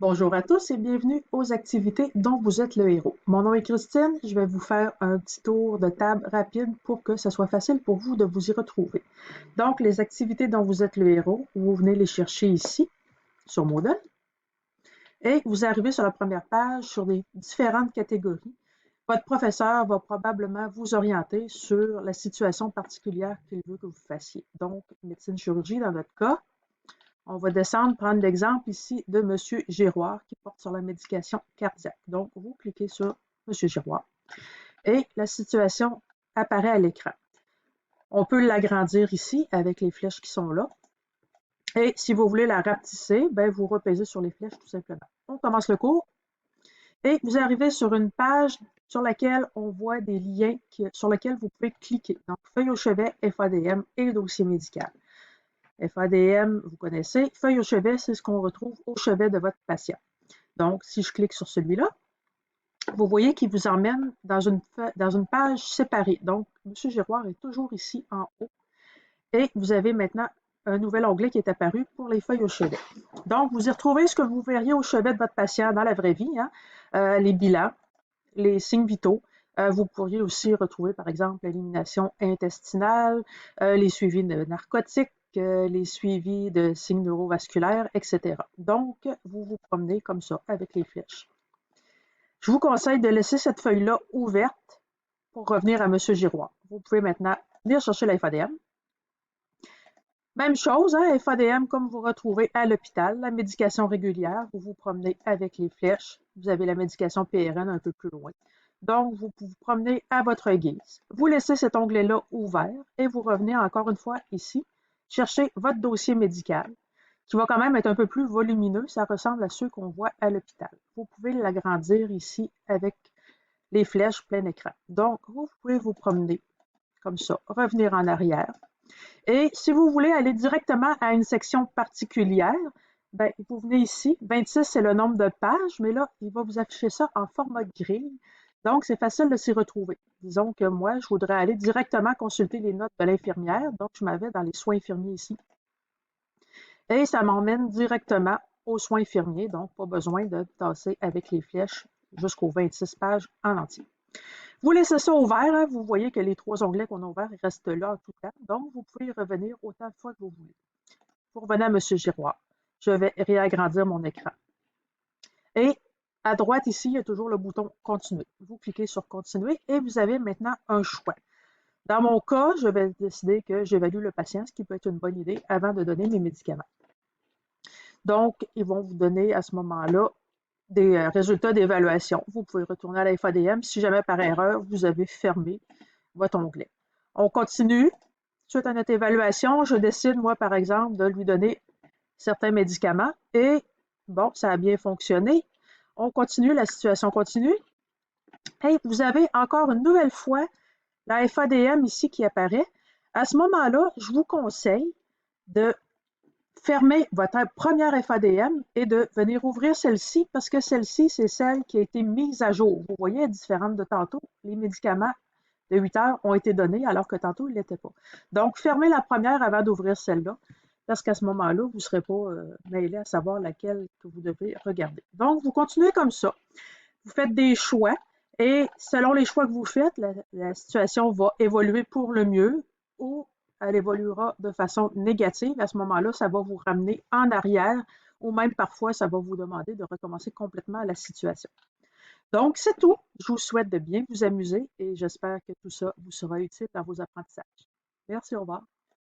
Bonjour à tous et bienvenue aux activités dont vous êtes le héros. Mon nom est Christine, je vais vous faire un petit tour de table rapide pour que ce soit facile pour vous de vous y retrouver. Donc, les activités dont vous êtes le héros, vous venez les chercher ici, sur Moodle, et vous arrivez sur la première page sur les différentes catégories. Votre professeur va probablement vous orienter sur la situation particulière qu'il veut que vous fassiez. Donc, médecine chirurgie dans votre cas. On va descendre, prendre l'exemple ici de M. Giroir qui porte sur la médication cardiaque. Donc, vous cliquez sur M. Giroir et la situation apparaît à l'écran. On peut l'agrandir ici avec les flèches qui sont là. Et si vous voulez la rapetisser, vous repésez sur les flèches tout simplement. On commence le cours et vous arrivez sur une page sur laquelle on voit des liens sur lesquels vous pouvez cliquer. Donc, feuille au chevet, FADM et dossier médical. FADM, vous connaissez. Feuille au chevet, c'est ce qu'on retrouve au chevet de votre patient. Donc, si je clique sur celui-là, vous voyez qu'il vous emmène dans une page séparée. Donc, M. Giroir est toujours ici en haut. Et vous avez maintenant un nouvel onglet qui est apparu pour les feuilles au chevet. Donc, vous y retrouvez ce que vous verriez au chevet de votre patient dans la vraie vie, les bilans, les signes vitaux. Vous pourriez aussi retrouver, par exemple, l'élimination intestinale, les suivis de narcotiques, les suivis de signes neurovasculaires, etc. Donc, vous vous promenez comme ça avec les flèches. Je vous conseille de laisser cette feuille-là ouverte pour revenir à M. Giroir. Vous pouvez maintenant venir chercher la FADM. Même chose, FADM comme vous retrouvez à l'hôpital, la médication régulière, vous vous promenez avec les flèches. Vous avez la médication PRN un peu plus loin. Donc, vous vous promenez à votre guise. Vous laissez cet onglet-là ouvert et vous revenez encore une fois ici, chercher votre dossier médical, qui va quand même être un peu plus volumineux. Ça ressemble à ceux qu'on voit à l'hôpital. Vous pouvez l'agrandir ici avec les flèches plein écran. Donc, vous pouvez vous promener comme ça, revenir en arrière. Et si vous voulez aller directement à une section particulière, vous venez ici. 26, c'est le nombre de pages, mais là, il va vous afficher ça en format grille. Donc, c'est facile de s'y retrouver. Disons que moi, je voudrais aller directement consulter les notes de l'infirmière. Donc, je m'avais dans les soins infirmiers ici. Et ça m'emmène directement aux soins infirmiers. Donc, pas besoin de tasser avec les flèches jusqu'aux 26 pages en entier. Vous laissez ça ouvert, vous voyez que les 3 onglets qu'on a ouverts restent là en tout temps. Donc, vous pouvez y revenir autant de fois que vous voulez. Vous revenez à M. Giroir. Je vais réagrandir mon écran. Et à droite ici, il y a toujours le bouton Continuer. Vous cliquez sur Continuer et vous avez maintenant un choix. Dans mon cas, je vais décider que j'évalue le patient, ce qui peut être une bonne idée avant de donner mes médicaments. Donc, ils vont vous donner à ce moment-là des résultats d'évaluation. Vous pouvez retourner à la FADM si jamais par erreur, vous avez fermé votre onglet. On continue. Suite à notre évaluation, je décide, moi, par exemple, de lui donner certains médicaments et, bon, ça a bien fonctionné. On continue, la situation continue. Et vous avez encore une nouvelle fois la FADM ici qui apparaît. À ce moment-là, je vous conseille de fermer votre première FADM et de venir ouvrir celle-ci parce que celle-ci, c'est celle qui a été mise à jour. Vous voyez, elle est différente de tantôt. Les médicaments de 8 heures ont été donnés alors que tantôt, ils ne l'étaient pas. Donc, fermez la première avant d'ouvrir celle-là parce qu'à ce moment-là, vous ne serez pas mêlé à savoir laquelle que vous devez regarder. Donc, vous continuez comme ça. Vous faites des choix et selon les choix que vous faites, la situation va évoluer pour le mieux ou elle évoluera de façon négative. À ce moment-là, ça va vous ramener en arrière ou même parfois, ça va vous demander de recommencer complètement la situation. Donc, c'est tout. Je vous souhaite de bien vous amuser et j'espère que tout ça vous sera utile dans vos apprentissages. Merci, au revoir.